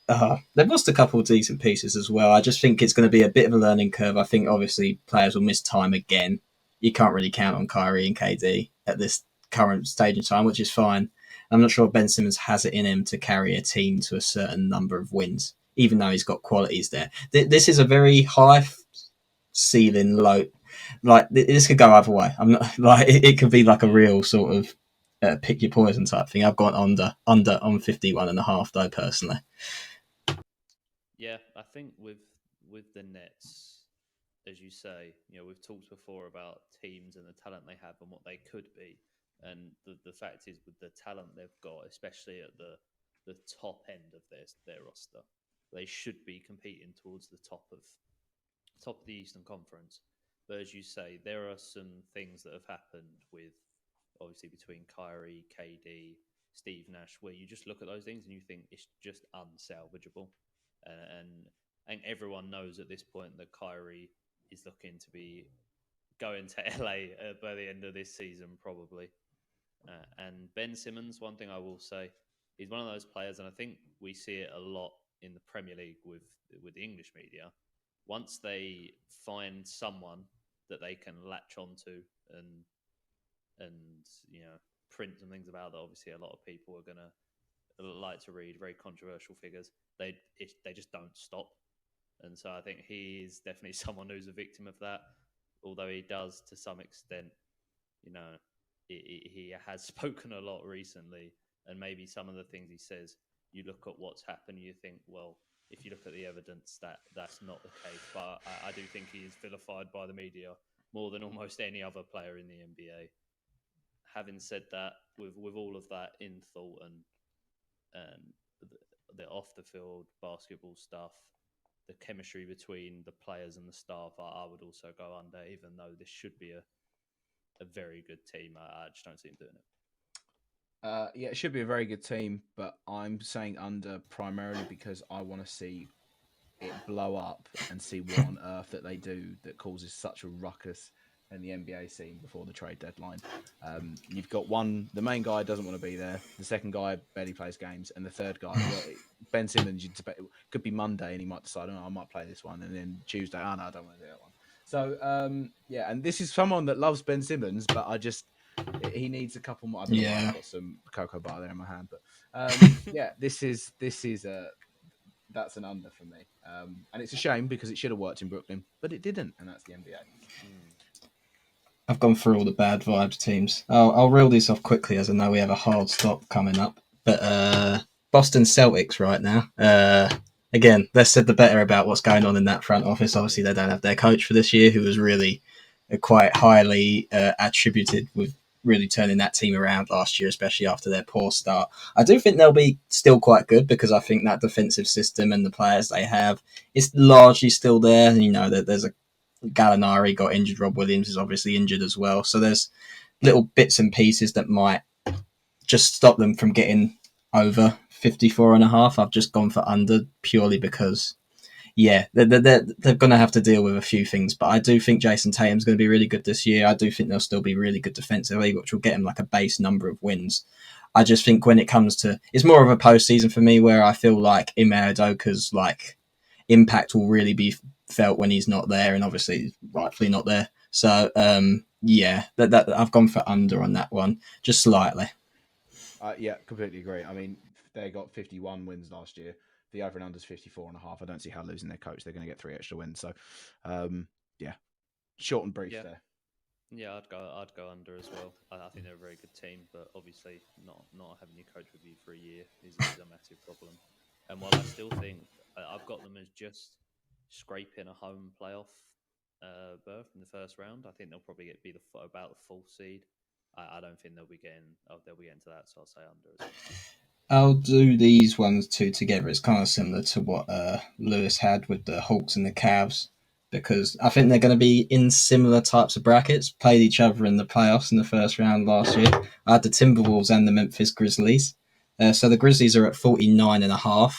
they've lost a couple of decent pieces as well. I just think it's going to be a bit of a learning curve. I think obviously players will miss time again. You can't really count on Kyrie and KD at this current stage in time, which is fine. I'm not sure Ben Simmons has it in him to carry a team to a certain number of wins, even though he's got qualities there. This is a very high ceiling, low. Like this could go either way. I'm not like it could be like a real sort of pick your poison type thing. I've gone under on 51.5 though personally. Yeah, I think with the Nets, as you say, we've talked before about teams and the talent they have and what they could be. And the fact is, with the talent they've got, especially at the top end of their roster, they should be competing towards the top of the Eastern Conference. But as you say, there are some things that have happened with, obviously, between Kyrie, KD, Steve Nash, where you just look at those things and you think it's just unsalvageable. And everyone knows at this point that Kyrie is looking to be going to LA by the end of this season, probably. And Ben Simmons, one thing I will say, he's one of those players, and I think we see it a lot in the Premier League with the English media. Once they find someone that they can latch onto and print some things about that, obviously a lot of people are gonna like to read, very controversial figures. They just don't stop, and so I think he is definitely someone who's a victim of that. Although he does, to some extent, he has spoken a lot recently, and maybe some of the things he says, you look at what's happened, you think, well, if you look at the evidence, that's not the case. But I do think he is vilified by the media more than almost any other player in the NBA. Having said that, with all of that in thought and the off the field basketball stuff, the chemistry between the players and the staff, I would also go under, even though this should be a very good team. I just don't see him doing it. Yeah, it should be a very good team, but I'm saying under primarily because I want to see it blow up and see what on earth that they do that causes such a ruckus in the NBA scene before the trade deadline. You've got the main guy doesn't want to be there. The second guy barely plays games, and the third guy, well, Ben Simmons, it could be Monday and he might decide, oh, I might play this one, and then Tuesday, oh no, I don't want to do that one. So yeah, and this is someone that loves Ben Simmons, but he needs a couple more. I don't know why I've got some cocoa butter there in my hand, but yeah, this is a that's an under for me. And it's a shame because it should have worked in Brooklyn, but it didn't, and that's the NBA. I've gone through all the bad vibes teams. I'll reel these off quickly as I know we have a hard stop coming up. But Boston Celtics right now. Again, less said the better about what's going on in that front office. Obviously, they don't have their coach for this year, who was really quite highly attributed with really turning that team around last year, especially after their poor start. I do think they'll be still quite good because I think that defensive system and the players they have is largely still there. You know, there's a Gallinari got injured. Rob Williams is obviously injured as well. So there's little bits and pieces that might just stop them from getting over 54.5. I've just gone for under purely because, yeah, they're going to have to deal with a few things. But I do think Jason Tatum's going to be really good this year. I do think they'll still be really good defensively, which will get him like a base number of wins. I just think when it comes to, it's more of a postseason for me where I feel like Ime Udoka's like impact will really be felt when he's not there, and obviously rightfully not there. So yeah, that I've gone for under on that one, just slightly. Yeah, completely agree. I mean, they got 51 wins last year. The over and under is 54.5. I don't see how losing their coach, they're going to get 3 extra wins. So, yeah, short and brief there. Yeah, I'd go under as well. I think they're a very good team, but obviously not having your coach with you for a year is a massive problem. And while I still think I've got them as just scraping a home playoff berth in the first round, I think they'll probably be about the full seed. I don't think they'll be getting to that, so I'll say under as well. I'll do these ones two together. It's kind of similar to what Lewis had with the Hawks and the Cavs, because I think they're going to be in similar types of brackets, played each other in the playoffs in the first round last year. I had the Timberwolves and the Memphis Grizzlies. So the Grizzlies are at 49.5.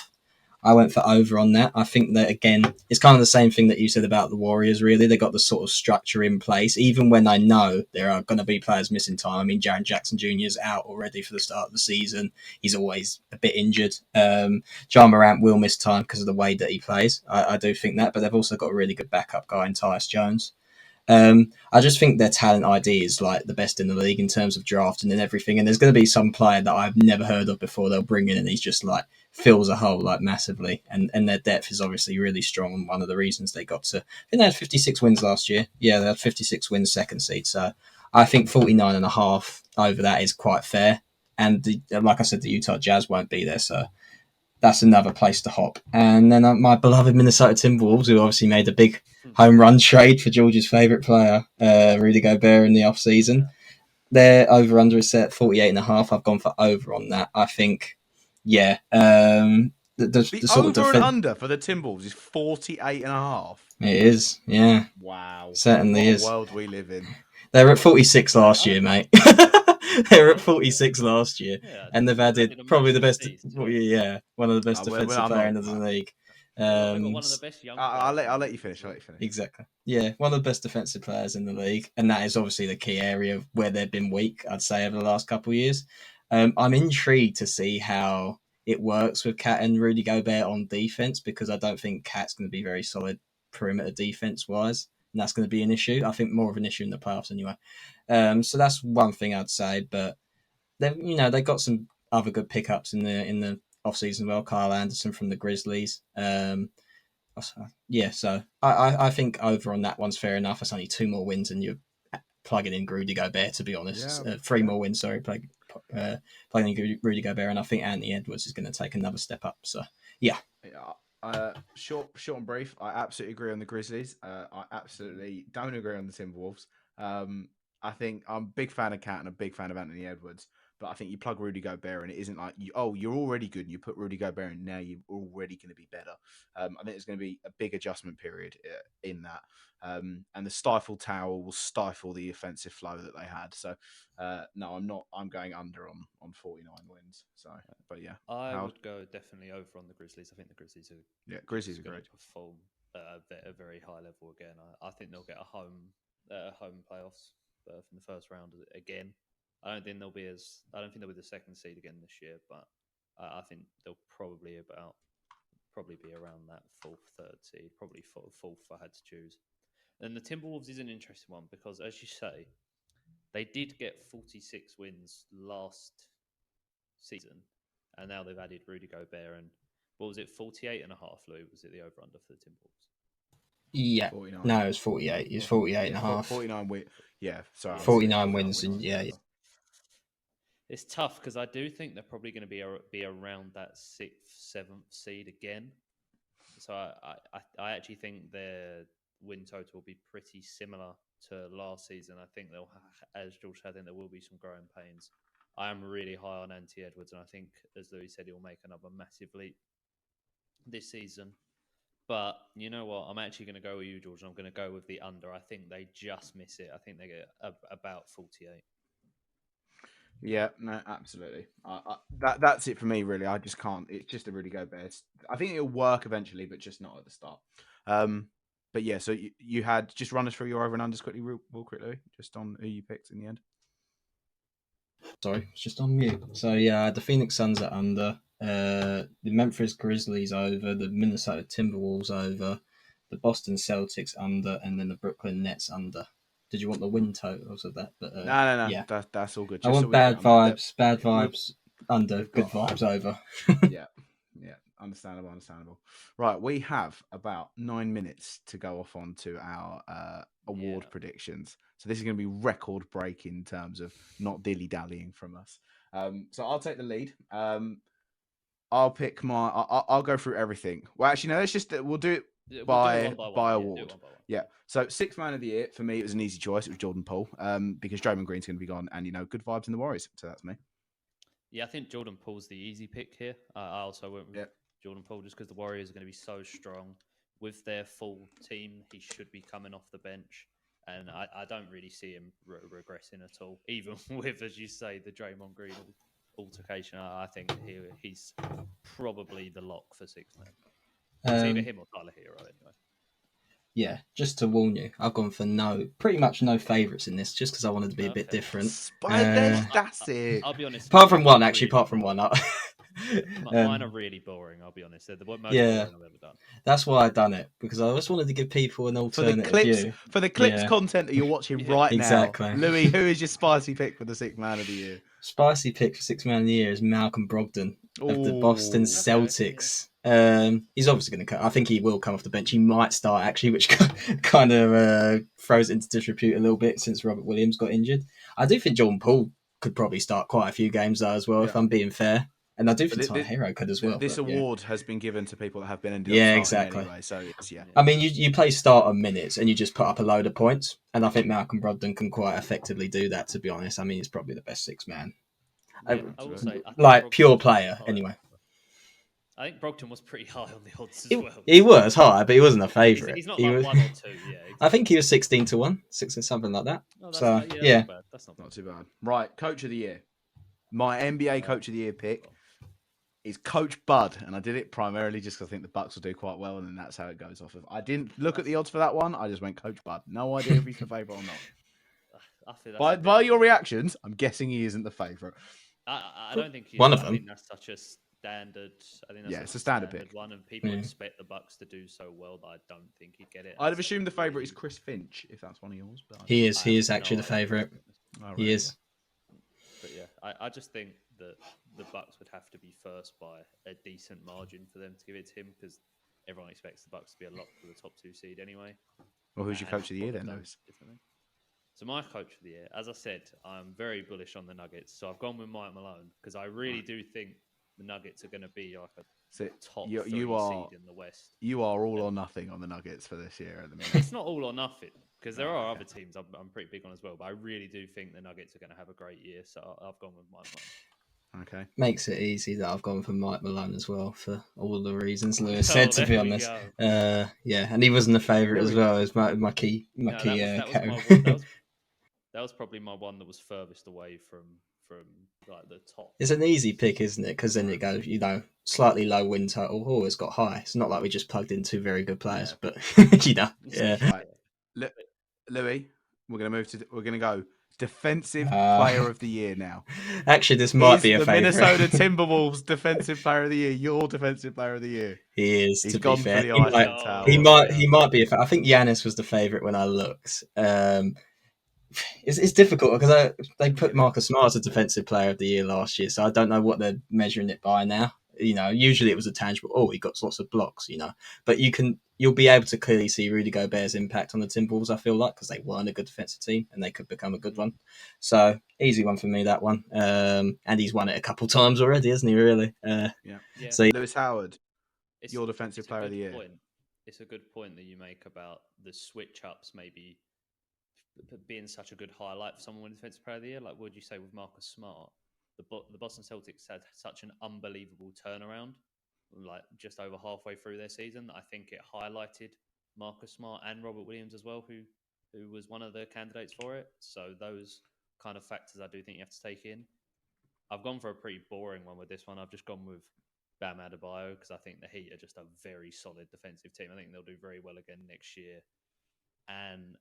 I went for over on that. I think that, again, it's kind of the same thing that you said about the Warriors, really. They got the sort of structure in place, even when I know there are going to be players missing time. I mean, Jaren Jackson Jr. is out already for the start of the season. He's always a bit injured. Ja Morant will miss time because of the way that he plays. I do think that, but they've also got a really good backup guy in Tyus Jones. I just think their talent ID is like the best in the league in terms of drafting and everything. And there's going to be some player that I've never heard of before they'll bring in, and he's just like fills a hole like massively. And their depth is obviously really strong. And one of the reasons they got to, I think they had 56 wins last year. Yeah, they had 56 wins, second seed. So I think 49.5 over that is quite fair. And like I said, the Utah Jazz won't be there. So that's another place to hop. And then my beloved Minnesota Timberwolves, who obviously made a big home run trade for George's favourite player, Rudy Gobert, in the off season. Their over under is set at 48.5. I've gone for over on that. I think, yeah. The sort over of and under for the Timberwolves is 48.5. It is, yeah. Wow. Certainly what is. What world we live in. They were at 46 last year, mate. They were at 46 last year, and they've added probably the best. One of the best defensive players in the league. One of the best young I'll let you finish. Exactly. Yeah, one of the best defensive players in the league, and that is obviously the key area of where they've been weak, I'd say, over the last couple of years. I'm intrigued to see how it works with Cat and Rudy Gobert on defense, because I don't think Cat's going to be very solid perimeter defense wise, and that's going to be an issue. I think more of an issue in the playoffs anyway. So that's one thing I'd say. But they got some other good pickups in the off season. Well, Kyle Anderson from the Grizzlies. Yeah, so I think over on that one's fair enough. It's only 2 more wins, and you're plugging in Rudy Gobert. To be honest, 3 more wins. Sorry, plugging in Rudy Gobert, and I think Anthony Edwards is going to take another step up. So yeah. Short and brief. I absolutely agree on the Grizzlies. I absolutely don't agree on the Timberwolves. I think I'm a big fan of Cat and a big fan of Anthony Edwards, But I think you plug Rudy Gobert, and it isn't like you're already good, and you put Rudy Gobert in now, you're already going to be better. I think there's going to be a big adjustment period in that, and the stifle tower will stifle the offensive flow that they had. So no, I'm not. I'm going under on 49 wins. So, but yeah, I would go definitely over on the Grizzlies. I think the Grizzlies are Grizzlies are going great. to perform at a very high level again. I think they'll get a home playoffs berth in the first round again. I don't think they'll be the second seed again this year, but I think they'll probably be around that fourth, third seed, probably fourth if I had to choose. And the Timberwolves is an interesting one because, as you say, they did get 46 wins last season, and now they've added Rudy Gobert and what was it, 48 and a half, Lou? Was it the over-under for the Timberwolves? Yeah. 49. No, it was 48. It was 48 and a half. 49 wins. Yeah, sorry. 49 wins, and yeah. It's tough because I do think they're probably going to be around that 6th, 7th seed again. So I actually think their win total will be pretty similar to last season. I think as George said, I think there will be some growing pains. I am really high on Anthony Edwards, and I think, as Louis said, he'll make another massive leap this season. But you know what? I'm actually going to go with you, George, and I'm going to go with the under. I think they just miss it. I think they get about 48. Yeah, no, absolutely. That's it for me, really. I just can't. It's just a really go best. I think it'll work eventually, but just not at the start. But yeah, so you had just run us through your over and unders quickly, real quickly, just on who you picked in the end. Sorry, it's just on mute. So yeah, the Phoenix Suns are under, the Memphis Grizzlies over, the Minnesota Timberwolves over, the Boston Celtics under, and then the Brooklyn Nets under. Did you want the win totals of that? But no. Yeah, That's all good. I Just want so bad vibes under, good vibes over. Yeah, understandable. Right, we have about 9 minutes to go off onto our award predictions. So this is going to be record break in terms of not dilly dallying from us. So I'll take the lead. I'll pick I'll go through everything. Well, actually, no. We'll do it by award. Yeah. So 6th man of the year for me, it was an easy choice. It was Jordan Poole. Because Draymond Green's going to be gone, and good vibes in the Warriors. So that's me. Yeah, I think Jordan Poole's the easy pick here. I also went with Jordan Poole just because the Warriors are going to be so strong with their full team. He should be coming off the bench, and I don't really see him regressing at all. Even with, as you say, the Draymond Green altercation, I think he's probably the lock for 6th man. It's either him or Tyler Hero, anyway. Yeah, just to warn you, I've gone for pretty much no favourites in this, just because I wanted to be a bit different. That's it. I'll be honest. Apart from one. Mine are really boring, I'll be honest. They're the most boring I've ever done. That's why I've done it, because I just wanted to give people an alternative view. For the clips content that you're watching right now. Louis, who is your spicy pick for the 6th man of the year? Spicy pick for 6th man of the year is Malcolm Brogdon of the Boston Celtics. He's obviously going to come. I think he will come off the bench. He might start, actually, which kind of throws it into disrepute a little bit since Robert Williams got injured. I do think Jordan Poole could probably start quite a few games though as well, if I'm being fair. And I do think Tyler Hero could as well. This award has been given to people that have been ended up exactly. Anyway, so I mean, you play starter minutes and you just put up a load of points, and I think Malcolm Brogdon can quite effectively do that. To be honest, I mean, he's probably the best 6th man, I will say, pure player anyway. I think Brogdon was pretty high on the odds as well. He was high, but he wasn't a favourite. He's not like 1 or 2. Yeah, exactly. I think he was 16-1, 6 or something like that. Oh, so not bad. That's not too bad. Right, Coach of the Year. My NBA Coach of the Year pick is Coach Bud, and I did it primarily just because I think the Bucks will do quite well, and then that's how it goes off of. I didn't look at the odds for that one. I just went Coach Bud. No idea if he's the favourite or not. By your reactions, I'm guessing he isn't the favourite. I don't think one of them. I think that's such a standard. I think that's it's a standard pick. One, and people expect the Bucks to do so well that I don't think he'd get it. I'd have assumed the favourite is Chris Finch, if that's one of yours. But he is actually the favourite. He is. But yeah, I just think that the Bucks would have to be first by a decent margin for them to give it to him, because everyone expects the Bucks to be a lock for the top 2 seed anyway. Well, who's your Coach of the Year then, Lewis? So my Coach of the Year, as I said, I'm very bullish on the Nuggets. So I've gone with Mike Malone because I really do think the Nuggets are going to be like a top 3 seed in the West. You are all or nothing on the Nuggets for this year at the minute. It's not all or nothing. Because there are other teams I'm pretty big on as well, but I really do think the Nuggets are going to have a great year. So I've gone with Mike Malone. Okay. Makes it easy that I've gone for Mike Malone as well for all the reasons Lewis Oh, said. To be there we honest, go. yeah, and he wasn't a favourite as well as my key That was my category. one. That was probably my one that was furthest away from like the top. It's an easy pick, isn't it? Because then it goes, slightly low win total. Oh, it's got high. It's not like we just plugged in two very good players, but yeah. Right. Louis, we're going to go defensive player of the year now. Actually, this might be a favourite. Minnesota Timberwolves defensive player of the year. Your defensive player of the year. He is. He's to gone be fair, for the Eiffel Tower. he might be. I think Giannis was the favourite when I looked. It's difficult because they put Marcus Smart as a defensive player of the year last year, so I don't know what they're measuring it by now. Usually it was a tangible. Oh, he got lots of blocks. But you'll be able to clearly see Rudy Gobert's impact on the Timberwolves. I feel like because they weren't a good defensive team and they could become a good one. So easy one for me, that one. And he's won it a couple times already, hasn't he? Really? Yeah. So Lewis Howard, your defensive player of the year. It's a good point that you make about the switch ups maybe being such a good highlight for someone with defensive player of the year. Like, what would you say with Marcus Smart? The Boston Celtics had such an unbelievable turnaround, like just over halfway through their season. I think it highlighted Marcus Smart and Robert Williams as well, who was one of the candidates for it. So those kind of factors I do think you have to take in. I've gone for a pretty boring one with this one. I've just gone with Bam Adebayo because I think the Heat are just a very solid defensive team. I think they'll do very well again next year. And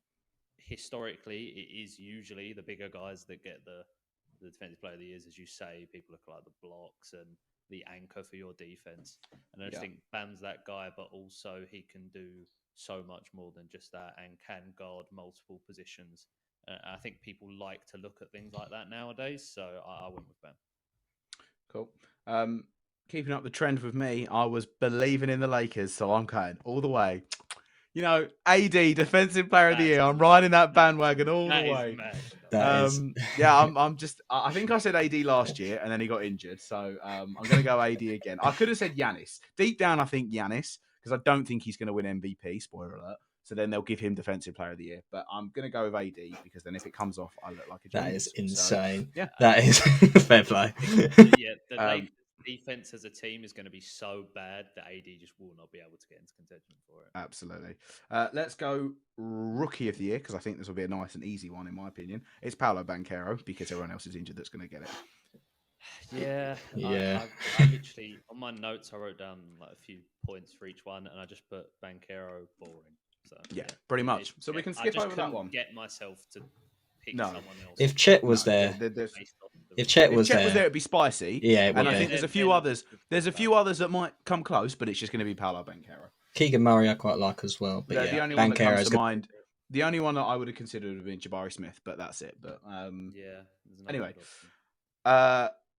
historically, it is usually the bigger guys that get the defensive player of the years, as you say. People look like the blocks and the anchor for your defense. And I just think Bam's that guy, but also he can do so much more than just that and can guard multiple positions. I think people like to look at things like that nowadays, so I went with Bam. Cool. Keeping up the trend with me, I was believing in the Lakers, so I'm going all the way. AD, defensive player of the year. I'm riding that bandwagon all the way. I think I said AD last year, and then he got injured, so I'm going to go AD again. I could have said Giannis. Deep down, I think Giannis, because I don't think he's going to win MVP, spoiler alert. So then they'll give him defensive player of the year. But I'm going to go with AD, because then if it comes off, I look like a genius. That is insane. So, that is fair play. The Lakers defense as a team is going to be so bad that AD just will not be able to get into contention for it. Absolutely. Let's go rookie of the year, because I think this will be a nice and easy one in my opinion. It's Paolo Banchero, because everyone else is injured that's going to get it. Yeah. I literally, on my notes, I wrote down like a few points for each one, and I just put Banchero boring. So yeah, pretty much. So we can skip over that one. Get myself to pick someone else. If Chet was there, if Chet was there, it'd be spicy. Yeah, it would. And I think there's a few others. There's a few others that might come close, but it's just going to be Paolo Banchero. Keegan Murray, I quite like as well. But the only one that comes to mind. The only one that I would have considered would have been Jabari Smith, but that's it. But anyway,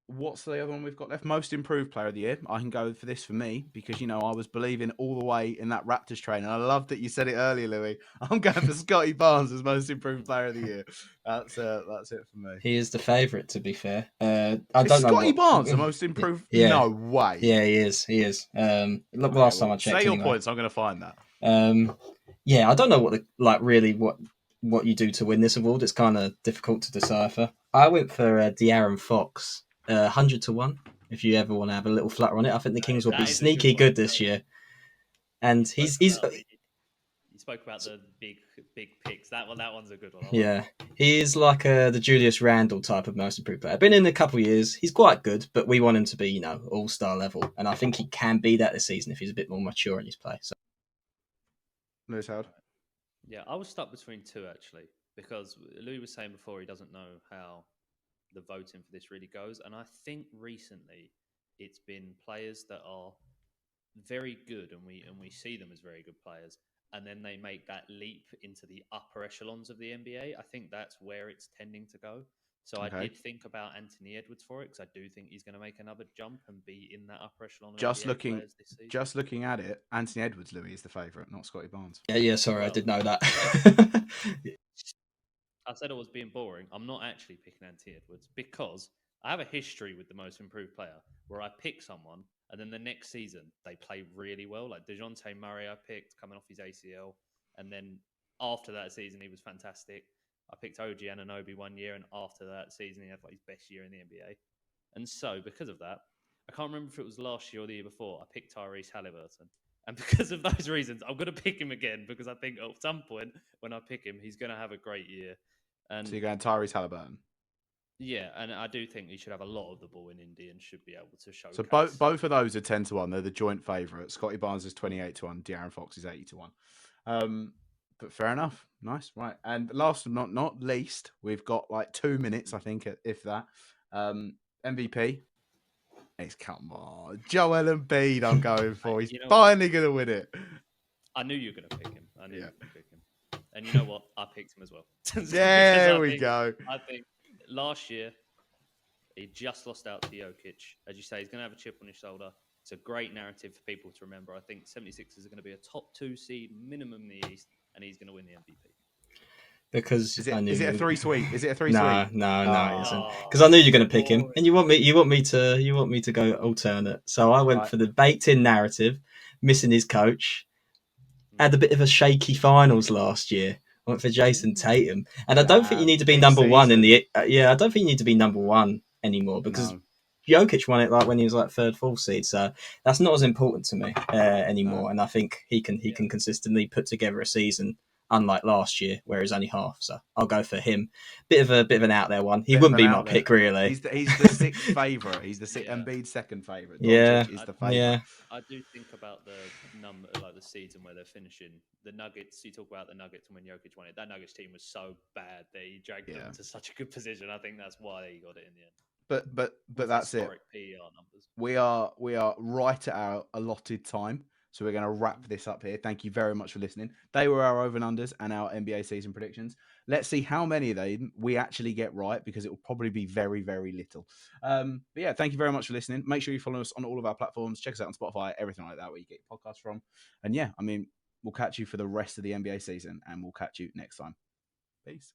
what's the other one we've got left? Most improved player of the year. I can go for this for me because I was believing all the way in that Raptors train, and I love that you said it earlier, Louis. I'm going for Scotty Barnes as most improved player of the year. That's it for me. He is the favourite, to be fair. I don't know. Scotty Barnes the most improved? Yeah. No way. Yeah, he is. Last time I checked. Say your points. I'm going to find that. I don't know what you do to win this award. It's kind of difficult to decipher. I went for De'Aaron Fox. 100-1 if you ever want to have a little flutter on it. I think the Kings will be sneaky good this year. And he's you spoke about the big picks. That one's a good one. Yeah. He's like the Julius Randle type of most improved player. Been in a couple of years. He's quite good, but we want him to be, all-star level. And I think he can be that this season if he's a bit more mature in his play. So Lewis Howard. Yeah, I was stuck between two actually, because Louis was saying before he doesn't know how the voting for this really goes, and I think recently it's been players that are very good, and we see them as very good players, and then they make that leap into the upper echelons of the NBA. I think that's where it's tending to go. So I did think about Anthony Edwards for it, because I do think he's going to make another jump and be in that upper echelon. Just looking at it, Anthony Edwards, Louis, is the favourite, not Scotty Barnes. Yeah. Sorry, I did know that. I said I was being boring. I'm not actually picking Anthony Edwards because I have a history with the most improved player where I pick someone and then the next season they play really well. Like DeJounte Murray I picked coming off his ACL, and then after that season, he was fantastic. I picked OG Anunoby 1 year, and after that season, he had like his best year in the NBA. And so, because of that, I can't remember if it was last year or the year before, I picked Tyrese Halliburton. And because of those reasons, I'm going to pick him again because I think at some point when I pick him, he's going to have a great year. And So you're going Tyrese Halliburton. yeah, and I do think he should have a lot of the ball in Indy and should be able to showcase. So both of those are 10-1. They're the joint favourites. Scotty Barnes is 28-1. De'Aaron Fox is 80-1. But fair enough. Nice. Right. And last but not least, we've got like 2 minutes, I think, if that. MVP. It's come on. Joel Embiid I'm going for. He's finally going to win it. I knew you were going to pick him. I knew you were going to pick him. And you know what? I picked him as well. There we go. I think last year, he just lost out to Jokic. As you say, he's going to have a chip on his shoulder. It's a great narrative for people to remember. I think 76ers are going to be a top 2 seed minimum in the East, and he's going to win the MVP. Because is it a 3-sweep? Is it a 3-sweep? No, it isn't. Because I knew you're going to pick him, and you want me to go alternate. So I went for the baked-in narrative, missing his coach. Had a bit of a shaky finals last year. I went for Jason Tatum, and I don't think you need to be number one in the. I don't think you need to be number one anymore because Jokic won it like when he was like 3rd, 4th seed. So that's not as important to me anymore. And I think he can consistently put together a season. Unlike last year, where it was only half, so I'll go for him. Bit of an out there one. He wouldn't be my pick, really. He's the 6th favourite. He's the Embiid's 2nd favourite. Yeah, is the favourite. Yeah. I do think about the number, like the season where they're finishing. The Nuggets. You talk about the Nuggets and when Jokic won it. That Nuggets team was so bad that he dragged them to such a good position. I think that's why he got it in the end. But that's it. PER numbers. We are right at our allotted time. So we're going to wrap this up here. Thank you very much for listening. They were our over and unders and our NBA season predictions. Let's see how many of them we actually get right because it will probably be very, very little. But yeah, thank you very much for listening. Make sure you follow us on all of our platforms. Check us out on Spotify, everything like that, where you get your podcasts from. And yeah, I mean, we'll catch you for the rest of the NBA season and we'll catch you next time. Peace.